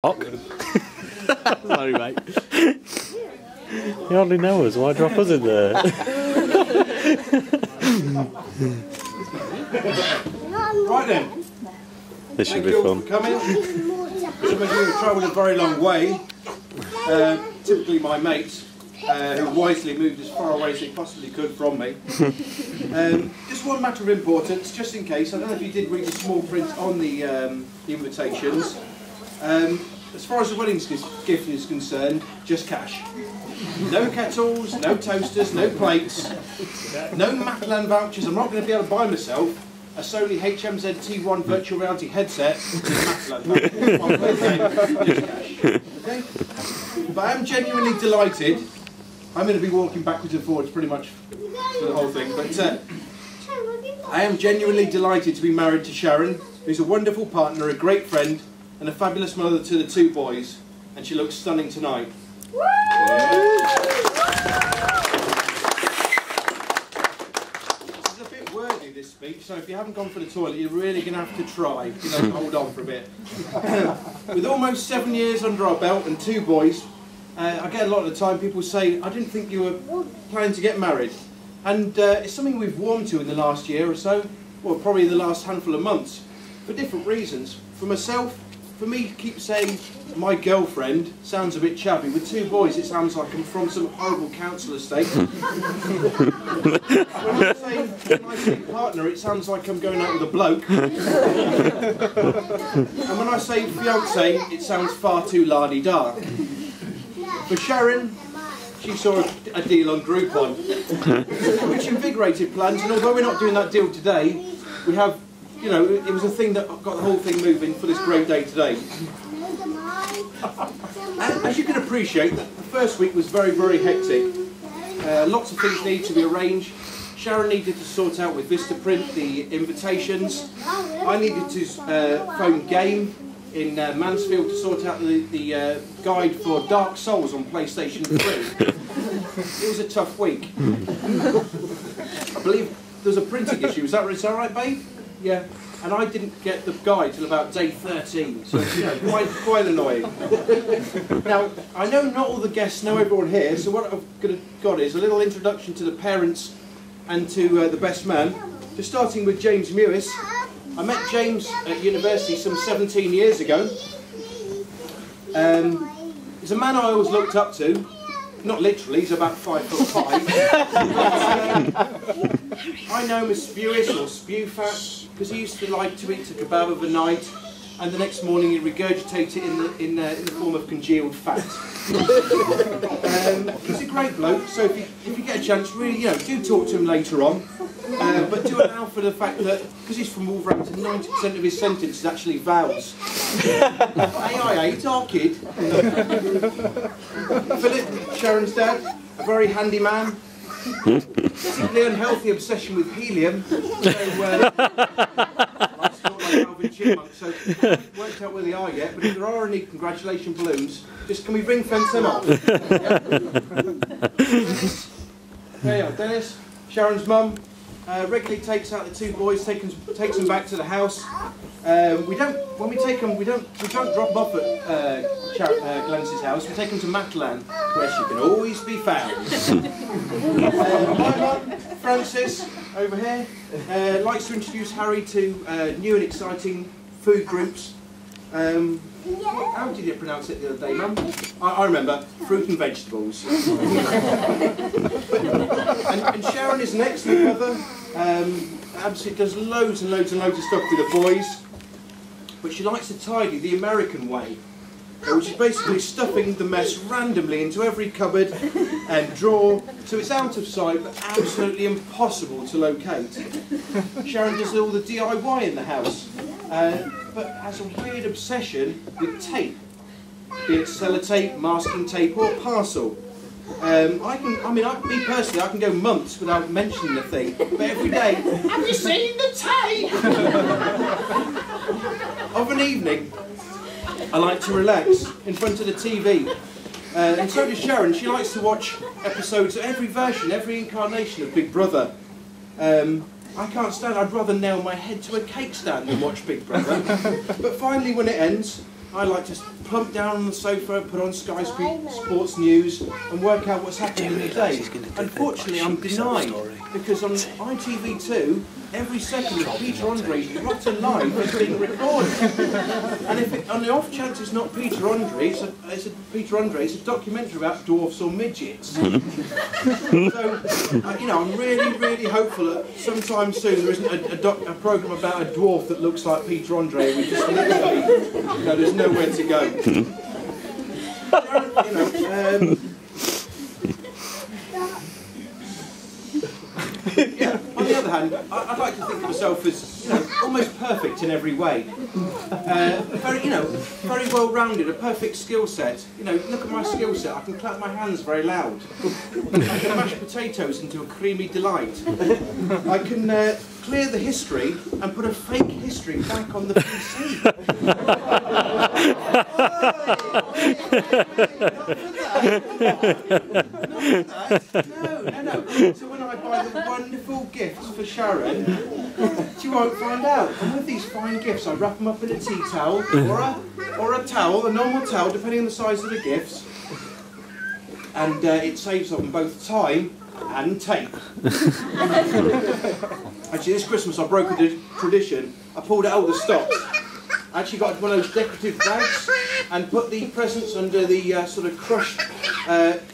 Sorry, mate. You hardly know us. Why drop us in there? Right then. This should Thank be you all fun. for coming. Some of you have travelled a very long way. Typically my mates, who wisely moved as far away as they possibly could from me. Just one matter of importance, just in case. I don't know if you did read the small print on the invitations. As far as the wedding gift is concerned, just cash. No kettles, no toasters, no plates, no Matalan vouchers. I'm not going to be able to buy myself a Sony HMZ T1 virtual reality headset with Matalan vouchers. Just cash. Okay? But I am genuinely delighted. I'm going to be walking backwards and forwards pretty much for the whole thing. But I am genuinely delighted to be married to Sharon, who's a wonderful partner, a great friend, and a fabulous mother to the two boys, and she looks stunning tonight. This is a bit wordy, this speech, so if you haven't gone for the toilet, you're really going to have to try, you know, hold on for a bit. With almost 7 years under our belt and two boys, I get a lot of the time people say, I didn't think you were planning to get married. And it's something we've warmed to in the last year or so, well, probably the last handful of months, for different reasons. For myself, for me, keep saying my girlfriend sounds a bit chabby. With two boys, it sounds like I'm from some horrible council estate. when I say partner, it sounds like I'm going out with a bloke. And when I say fiancé, it sounds far too la-di-da. For Sharon, she saw a deal on Groupon, which invigorated plans. And although we're not doing that deal today, we have. You know, it was a thing that got the whole thing moving for this great day today. And as you can appreciate, the first week was very, very hectic. Lots of things needed to be arranged. Sharon needed to sort out with Vistaprint the invitations. I needed to phone Game in Mansfield to sort out the guide for Dark Souls on PlayStation 3. It was a tough week. I believe there was a printing issue. Is that right, babe? Yeah, and I didn't get the guide till about day 13, so you know, quite annoying. Now, I know not all the guests know everyone here, so what I've got is a little introduction to the parents and to the best man. Just starting with James Mewis. I met James at university some 17 years ago. He's a man I always looked up to. Not literally, he's about 5'5". I know him as Spewis or Spewfat because he used to like to eat a kebab of a night, and the next morning he'd regurgitate it in the form of congealed fat. He's a great bloke, so if you get a chance, really, do talk to him later on. But do allow for the fact that, because he's from Wolverhampton, 90% of his sentence is actually vowels. AIA, our kid. Philip, Sharon's dad, a very handy man. Particularly unhealthy obsession with helium. So, I still like Alvin Chipmunk, so I haven't worked out where they are yet, but if there are any congratulation balloons, just can we ring fence them off? There you are, Dennis, Sharon's mum. Regularly takes out the two boys, takes them back to the house. When we take them, we don't drop them off at Glence's house. We take them to Matalan, where she can always be found. My mum, Frances, over here, likes to introduce Harry to new and exciting food groups. How did you pronounce it the other day, Mum? I remember, fruit and vegetables. and Sharon is an excellent mother. Absolutely does loads and loads and loads of stuff with the boys. But she likes to tidy the American way, which is basically stuffing the mess randomly into every cupboard and drawer, so it's out of sight but absolutely impossible to locate. Sharon does all the DIY in the house, but has a weird obsession with tape, be it sellotape, masking tape or parcel. Me personally, I can go months without mentioning the thing, but every day, have you seen the tape? Of an evening, I like to relax in front of the TV. And so does Sharon. She likes to watch episodes of every version, every incarnation of Big Brother. I can't stand, I'd rather nail my head to a cake stand than watch Big Brother. But finally when it ends, I like to plump down on the sofa, put on Sky Sports News and work out what's happening in the day. Unfortunately, I'm denied because on ITV2, every second of Peter Andre's rotten life is being recorded. And if it, on the off chance it's not Peter Andre, it's a documentary about dwarfs or midgets. So, you know, I'm really hopeful that sometime soon there isn't a programme about a dwarf that looks like Peter Andre. We just literally, you know, there's nowhere to go. You know, yeah, on the other hand, I'd like to think of myself as, you know, almost perfect in every way. Very, you know, very well-rounded, a perfect skill set. You know, look at my skill set. I can clap my hands very loud. I can mash potatoes into a creamy delight. I can clear the history and put a fake history back on the PC. No. So when I buy the wonderful gifts for Sharon, she won't find out. And with these fine gifts, I wrap them up in a tea towel or a towel, a normal towel, depending on the size of the gifts. And it saves on both time and tape. Actually, this Christmas I broke a tradition. I pulled out all the stops. I actually got one of those decorative bags and put the presents under the sort of crushed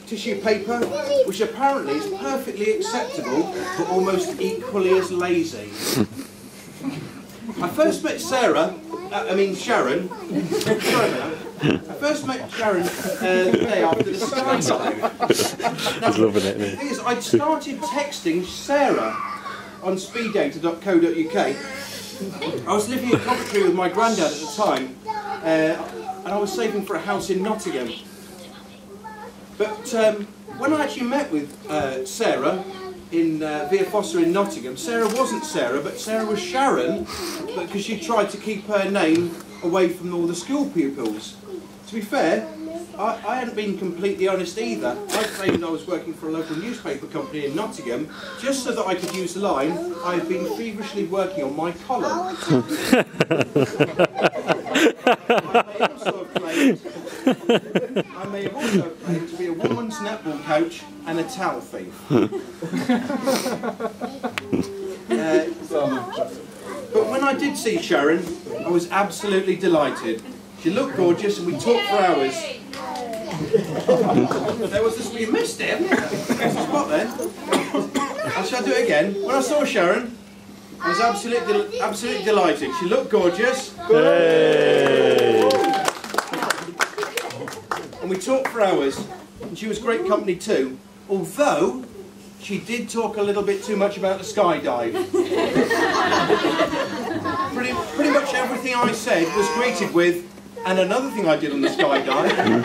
tissue paper, which apparently is perfectly acceptable, but almost equally as lazy. I first met Sharon. Sorry about that. I first met Sharon the day after the skydive. Now, the thing is, I'd started texting Sarah on speeddata.co.uk. I was living in Coventry with my granddad at the time, and I was saving for a house in Nottingham. But when I actually met with Sarah in Via Fossa in Nottingham, Sarah wasn't Sarah, but Sarah was Sharon, because she tried to keep her name away from all the school pupils. To be fair, I hadn't been completely honest either. I claimed I was working for a local newspaper company in Nottingham, just so that I could use the line, I've been feverishly working on my column. I may have also claimed to be a woman's netball coach and a towel thief. But when I did see Sharon, I was absolutely delighted. She looked gorgeous and we talked for hours. There was this, you missed it. There's a spot there. Shall I do it again? When I saw Sharon, I was absolutely delighted. She looked gorgeous. Hey. And we talked for hours. And she was great company too. Although, she did talk a little bit too much about the skydive. Pretty much everything I said was greeted with, and another thing I did on the skydive.